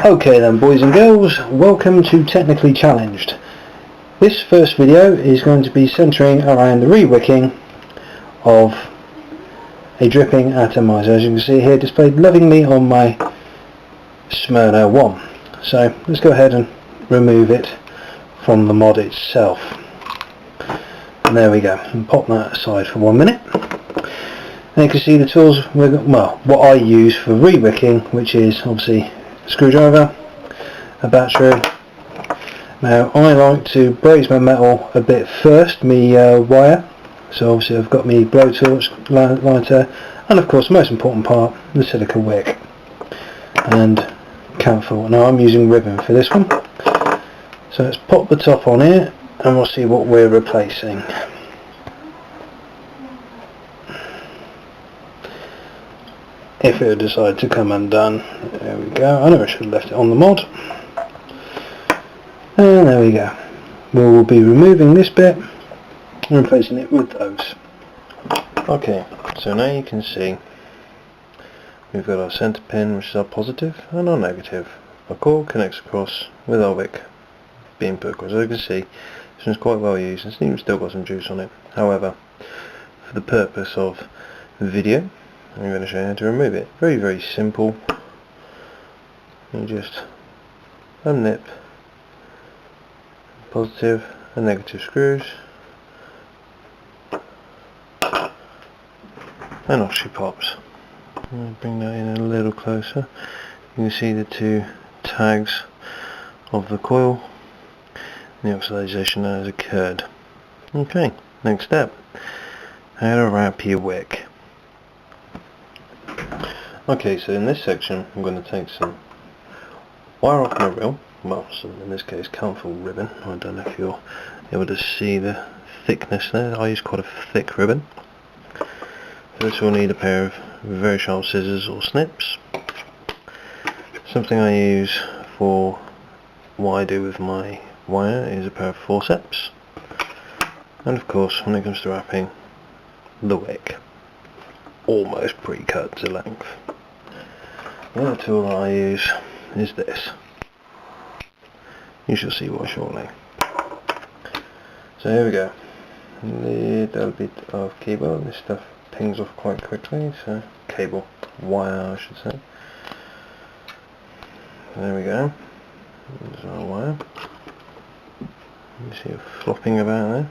Okay then, boys and girls, welcome to Technically Challenged. This first video is going to be centering around the rewicking of a dripping atomizer, as you can see here displayed lovingly on my Smyrna 1. So let's go ahead and remove it from the mod itself. And there we go, and pop that aside for 1 minute. And you can see the tools, what I use for rewicking, which is obviously a screwdriver, a battery. Now I like to braze my metal a bit first, wire. So obviously I've got my blowtorch, lighter, and of course the most important part, the silica wick and camphor. Now I'm using ribbon for this one. So let's pop the top on here and we'll see what we're replacing. If it would decide to come undone, there we go. I know I should have left it on the mod. And there we go. We'll be removing this bit and replacing it with those. Okay, so now you can see we've got our centre pin, which is our positive, and our negative. Our core connects across with our wick being put across. As you can see, this one's quite well used and it's even still got some juice on it. However, for the purpose of the video, I'm going to show you how to remove it. Very, very simple. You just unnip positive and negative screws, and off she pops. I'll bring that in a little closer. You can see the two tags of the coil. The oxidization now has occurred. Okay, next step. How to wrap your wick. Okay, so in this section I'm going to take some wire off my reel, well, some, in this case camphor ribbon. I don't know if you're able to see the thickness there. I use quite a thick ribbon. For this we'll need a pair of very sharp scissors or snips. Something I use for what I do with my wire is a pair of forceps. And of course, when it comes to wrapping the wick, almost pre-cut to length. The other tool that I use is this. You shall see why shortly. So here we go. A little bit of cable. This stuff pings off quite quickly, so wire I should say. There we go. There's our wire. You see it flopping about there.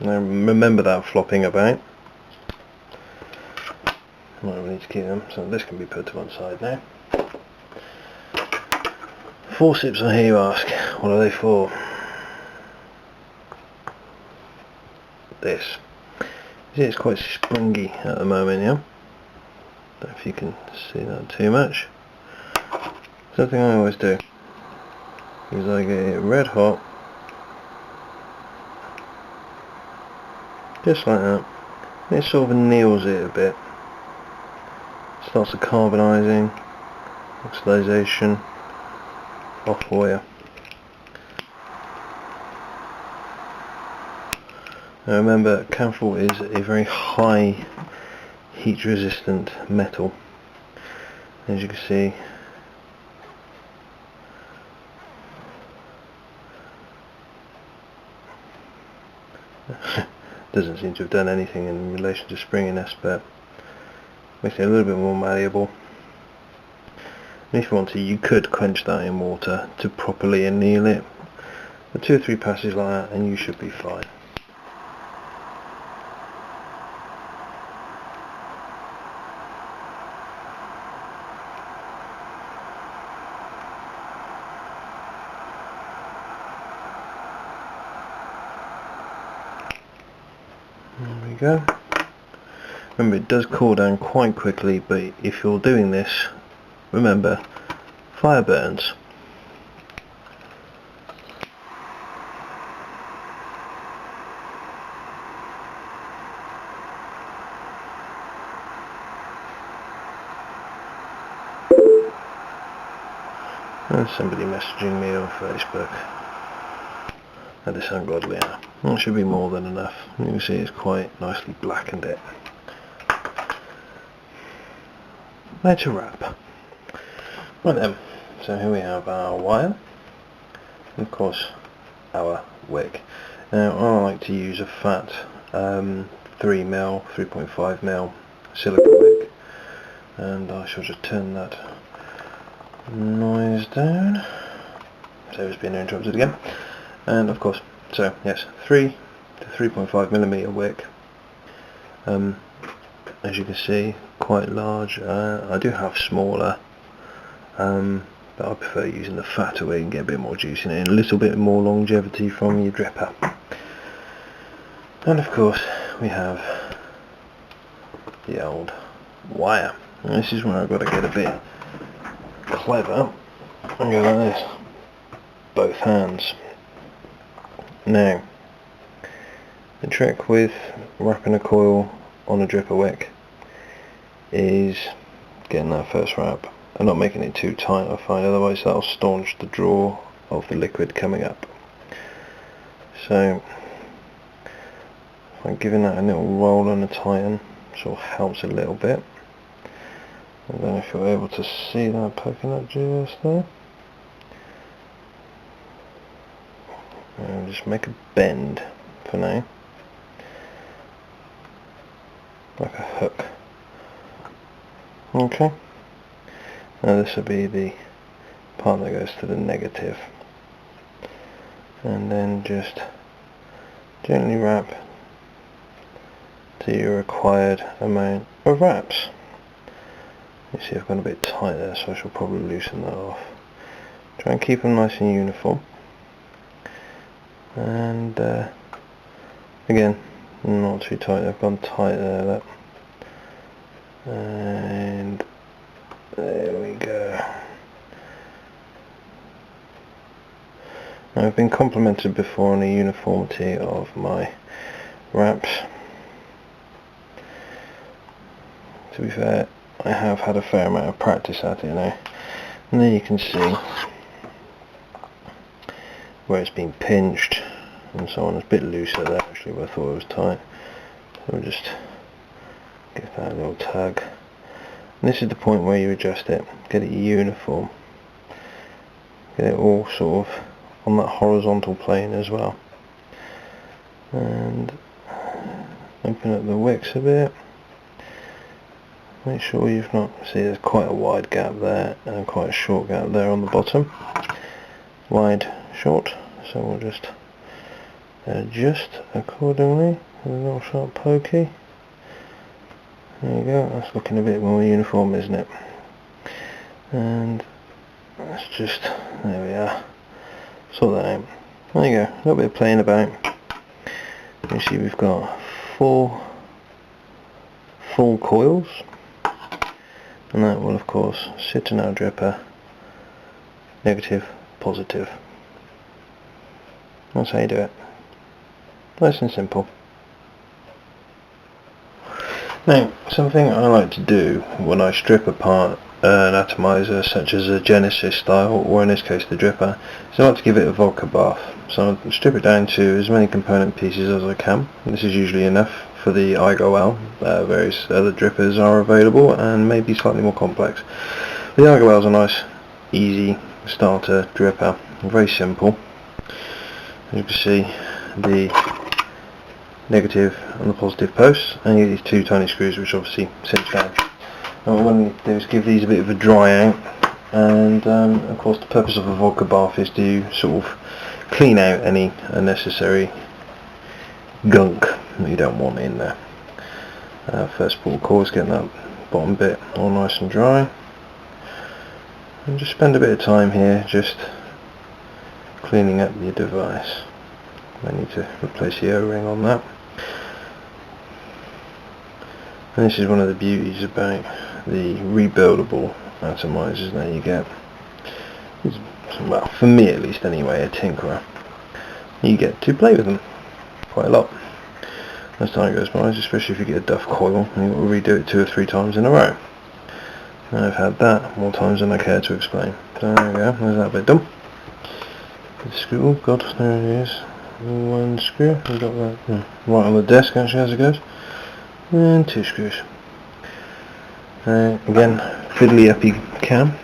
Now remember that flopping about. Right, we need to keep them, so this can be put to one side now. Forceps, I hear you ask, what are they for? This. You see it's quite springy at the moment, yeah? Don't know if you can see that too much. Something I always do is I get it red hot, just like that. It sort of anneals it a bit. Starts the carbonising, oxidization, off for you. Now remember, camphor is a very high heat resistant metal. As you can see, doesn't seem to have done anything in relation to springiness, but makes it a little bit more malleable. And if you want to, you could quench that in water to properly anneal it. But 2 or 3 passes like that and you should be fine. There we go. Remember, it does cool down quite quickly, but if you're doing this, remember, fire burns. And somebody messaging me on Facebook. That is ungodly now. That should be more than enough. You can see it's quite nicely blackened it. Now to wrap. Right then, so here we have our wire, and of course our wick. Now I like to use a fat 3mm, 3.5mm silicone wick, and I shall just turn that noise down so it's being interrupted again. And of course, so yes, 3 to 3.5mm wick. As you can see, quite large. I do have smaller, but I prefer using the fatter wick and get a bit more juice in it and a little bit more longevity from your dripper. And of course we have the old wire, and this is where I've got to get a bit clever and go like this, both hands. Now the trick with wrapping a coil on a dripper wick is getting that first wrap and not making it too tight, I find, otherwise that'll staunch the draw of the liquid coming up. So I'm giving that a little roll and a tighten, sort of helps a little bit. I don't know if you're able to see that poking up just there. And just make a bend for now, like a hook. Okay, now this will be the part that goes to the negative, and then just gently wrap to your required amount of wraps. You see I've gone a bit tight there, so I shall probably loosen that off. Try and keep them nice and uniform, and again, not too tight. I've gone tight there, that. And there we go. Now, I've been complimented before on the uniformity of my wraps. To be fair, I have had a fair amount of practice at it now, and there you can see where it's been pinched and so on. It's a bit looser there actually where I thought it was tight, so we'll just give that a little tug. And this is the point where you adjust it, get it uniform, get it all sort of on that horizontal plane as well, and open up the wicks a bit. Make sure you've not, see there's quite a wide gap there and quite a short gap there on the bottom. Wide, short, so we'll just adjust accordingly with a little sharp pokey. There you go, that's looking a bit more uniform, isn't it? And let's just, there we are, sort that out. There you go, a little bit of playing about. You see we've got 4 full coils, and that will of course sit in our dripper, negative, positive. That's how you do it. Nice and simple. Now, something I like to do when I strip apart an atomizer such as a Genesis style, or in this case the dripper, is I like to give it a vodka bath. So I strip it down to as many component pieces as I can. This is usually enough for the IGOL. Various other drippers are available and maybe slightly more complex. The IGOL is a nice, easy starter dripper, very simple. As you can see, the negative and the positive posts, and you get these 2 tiny screws which obviously cinch down. And what we need to do is give these a bit of a dry out, and of course the purpose of a vodka bath is to sort of clean out any unnecessary gunk that you don't want in there. First of all, of course, getting that bottom bit all nice and dry, and just spend a bit of time here just cleaning up your device. I need to replace the O-ring on that. And this is one of the beauties about the rebuildable atomizers that you get. It's, well, for me at least anyway, a tinkerer. You get to play with them quite a lot as time goes by, especially if you get a duff coil and you've got to redo it 2 or 3 times in a row. And I've had that more times than I care to explain. So there we go, there's that bit done. The screw, oh god, there it is. 1 screw, we've got that right on the desk actually as it goes. And 2 screws. Again, fiddly uppy cam.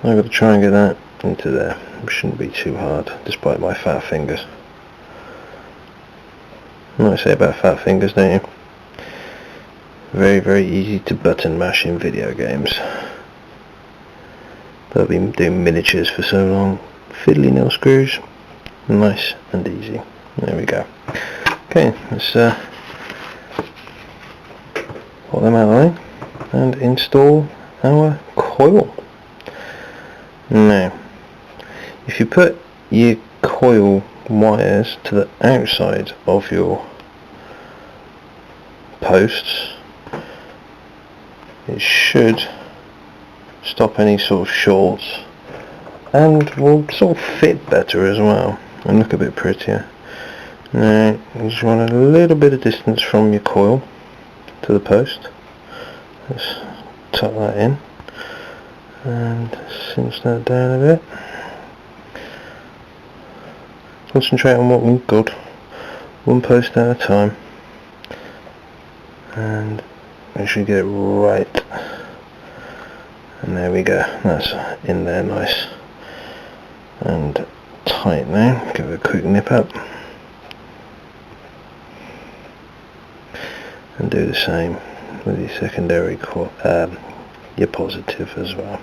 I've got to try and get that into there. It shouldn't be too hard, despite my fat fingers. You know what I say about fat fingers, don't you? Very, very easy to button mash in video games. But I've been doing miniatures for so long. Fiddly nail screws, nice and easy. There we go. Okay, let's pull them out of the way and install our coil. Now, if you put your coil wires to the outside of your posts, it should stop any sort of shorts and will sort of fit better as well and look a bit prettier. Now you just want a little bit of distance from your coil to the post. Let's tuck that in and cinch that down a bit. Concentrate on what we've got, one post at a time, and make sure you get it right. And there we go, that's in there nice and tight now. Give it a quick nip up and do the same with your secondary your positive as well.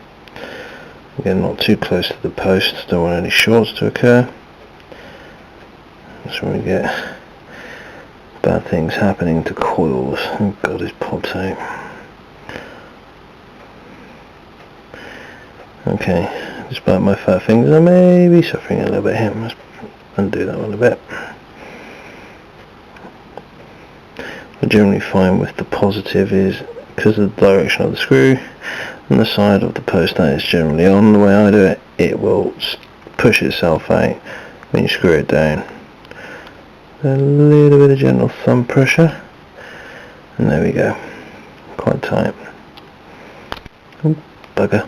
Again, not too close to the post, don't want any shorts to occur. That's when we get bad things happening to coils. Oh god, it's popped out. Okay, despite my fat fingers I may be suffering a little bit here. Let's undo that one a bit. I generally find with the positive is because of the direction of the screw and the side of the post that is generally on, the way I do it, it will push itself out when you screw it down. A little bit of gentle thumb pressure and there we go, quite tight. Oh, bugger.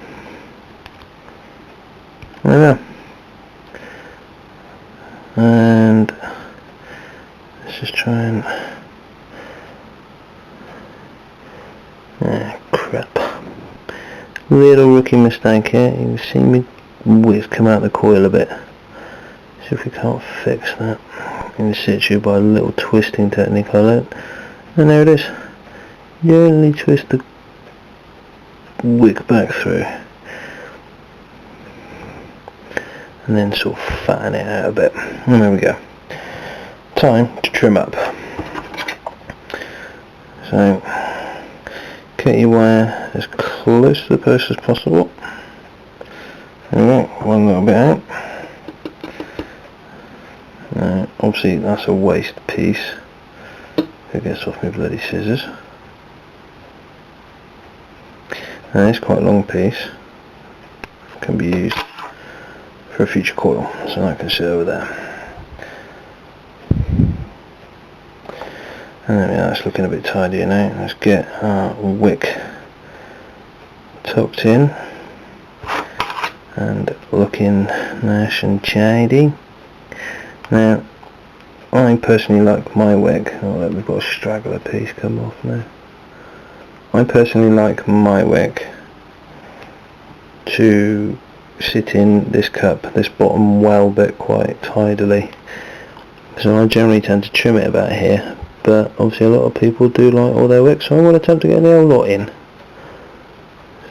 There we go. And let's just try and crap. Little rookie mistake here. You can see me width come out the coil a bit. See if we can't fix that in situ by a little twisting technique I learnt. And there it is. Gently twist the wick back through. And then sort of fatten it out a bit. And there we go. Time to trim up. So get your wire as close to the post as possible. There we go, one little bit out. Obviously that's a waste piece. It gets off my bloody scissors. And it's quite a long piece. Can be used for a future coil, so that can sit over there. And there we are, it's looking a bit tidier now. Let's get our wick tucked in and looking nice and tidy. Now I personally like my wick, oh we've got a straggler piece come off now. I personally like my wick to sit in this cup, this bottom well bit quite tidily. So I generally tend to trim it about here, but obviously a lot of people do like all their wicks, so I'm going to attempt to get the whole lot in.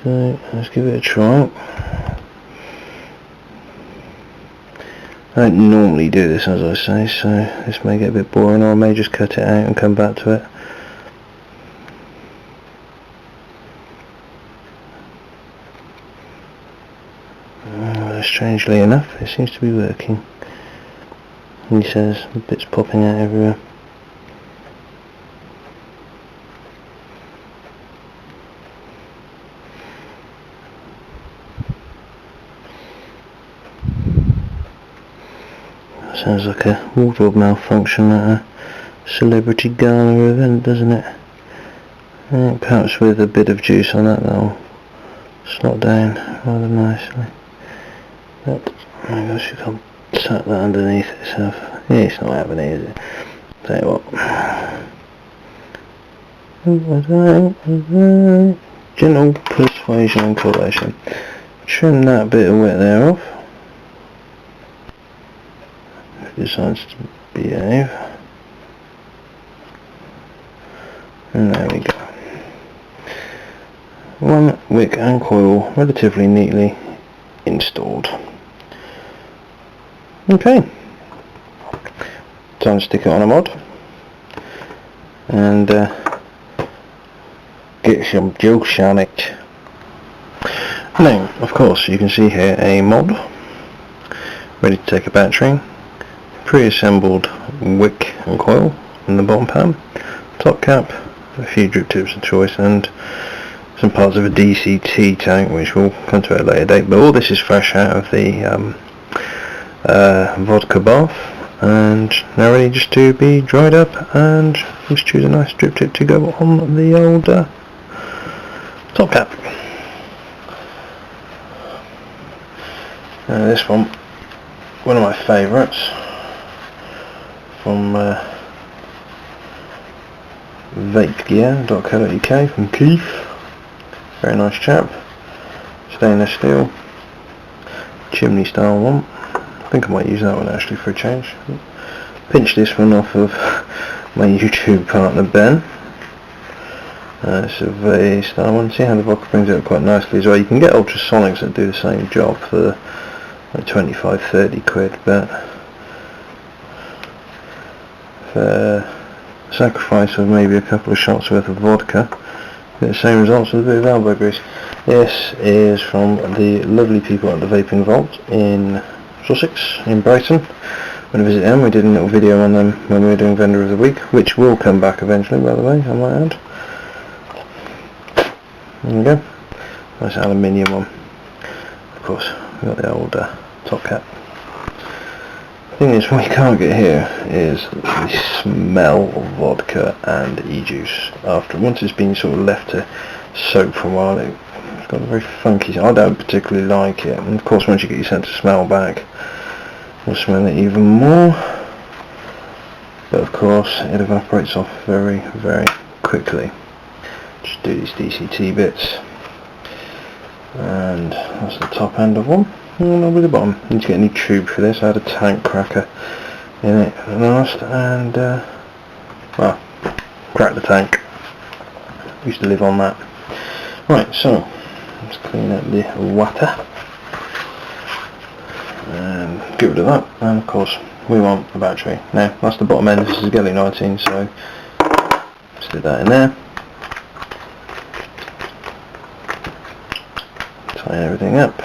So let's give it a try. I don't normally do this, as I say, so this may get a bit boring, or I may just cut it out and come back to it. Strangely enough, it seems to be working. He says bits popping out everywhere. Sounds like a wardrobe malfunction at a celebrity gala event, doesn't it? Perhaps with a bit of juice on that, that'll slot down rather nicely. But I guess you can't tuck that underneath itself. Yeah, it's not happening, is it? Tell you what. Gentle persuasion and coercion. trim that bit of wet there off. If it decides to behave. And there we go. One wick and coil relatively neatly installed. Okay, time to stick it on a mod and get some juice on it. Now, of course, you can see here a mod ready to take a battery, pre-assembled wick and coil in the bottom pan, top cap, a few drip tips of choice, and some parts of a DCT tank, which we'll come to at a later date. But all this is fresh out of the vodka bath, and now ready just to be dried up, and just choose a nice drip tip to go on the old top cap. This one of my favourites from vapegear.co.uk from Keith. Very nice chap. Stainless steel, chimney style one. I think I might use that one actually for a change. Pinched this one off of my YouTube partner Ben. It's a V style one. See how the vodka brings it up quite nicely as well. You can get ultrasonics that do the same job for like 25-30 quid, but for sacrifice of maybe a couple of shots worth of vodka, get the same results with a bit of elbow grease. This is from the lovely people at the Vaping Vault in Sussex, in Brighton. When I visit them, we did a little video on them when we were doing Vendor of the Week, which will come back eventually, by the way, I might add. There we go. Nice aluminium one. Of course, we've got the old top cap. The thing is, what you can't get here is the smell of vodka and e-juice. Once it's been sort of left to soak for a while, it's got a very funky. I don't particularly like it, and of course, once you get your sense of smell back, you'll smell it even more. But of course, it evaporates off very, very quickly. Just do these DCT bits, and that's the top end of one. And over the bottom. Need to get a new tube for this. I had a tank cracker in it last, and well, cracked the tank. Used to live on that. Right, so let's clean up the water and get rid of that. And of course, we want the battery. Now, that's the bottom end. This is a Gelly 19, so stick that in there. Tighten everything up.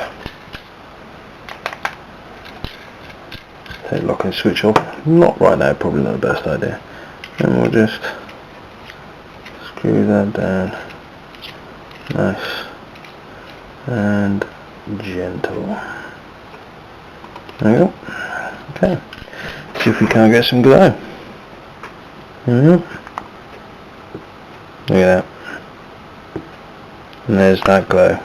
Take lock and switch off. Not right now, probably not the best idea. And we'll just screw that down. Nice and gentle. There we go. Okay. See if we can't get some glow. There we go. Look at that. And there's that glow.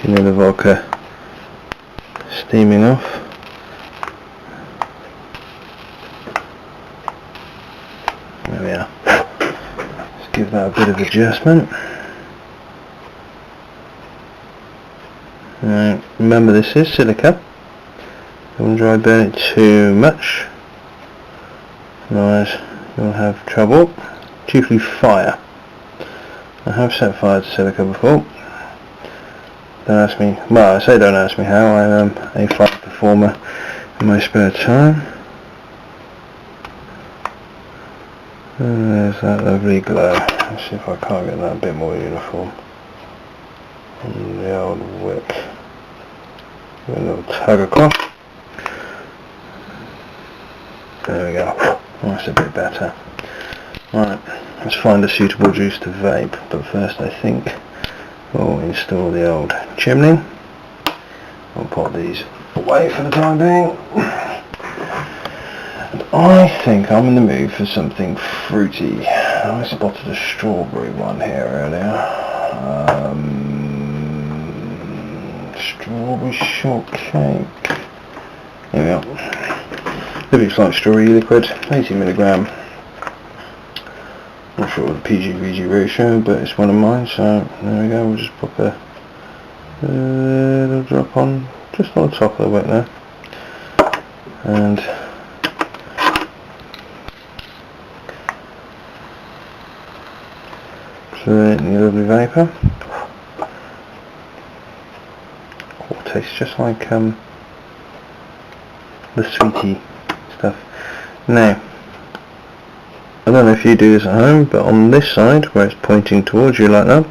You know the vodka steaming off. There we are. Let's give that a bit of adjustment. Now, remember, this is silica. Don't dry burn it too much, otherwise you'll have trouble. Chiefly fire. I have set fire to silica before. Don't ask me, well, I say don't ask me how. I am a fire performer in my spare time. And there's that lovely glow. Let's see if I can't get that a bit more uniform on the old wick. Give it a little tug across. There we go. That's a bit better. Right, let's find a suitable juice to vape, but first I think we'll install the old chimney. We'll put these away for the time being. And I think I'm in the mood for something fruity. I spotted a strawberry one here earlier. Strawberry shortcake. There we go. Looks like strawberry liquid, 80 mg Not sure what the PG-VG ratio, but it's one of mine, so there we go. We'll just pop a little drop on, just on the top of the wick there, and create the lovely vapour. Oh, it tastes just like the sweetie stuff. Now, I don't know if you do this at home, but on this side where it's pointing towards you like that,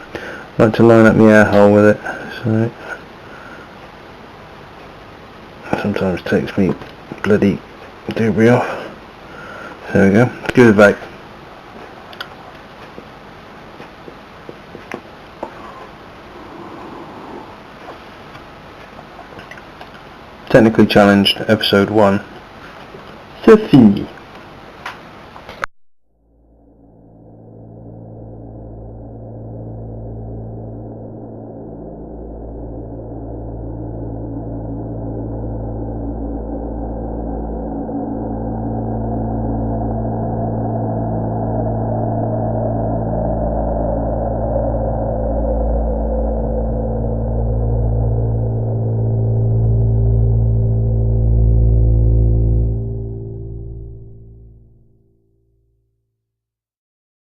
I like to line up my air hole with it. So sometimes it takes me bloody debris off. There we go. Give it a vape. Technically Challenged, episode 1. C'est fini.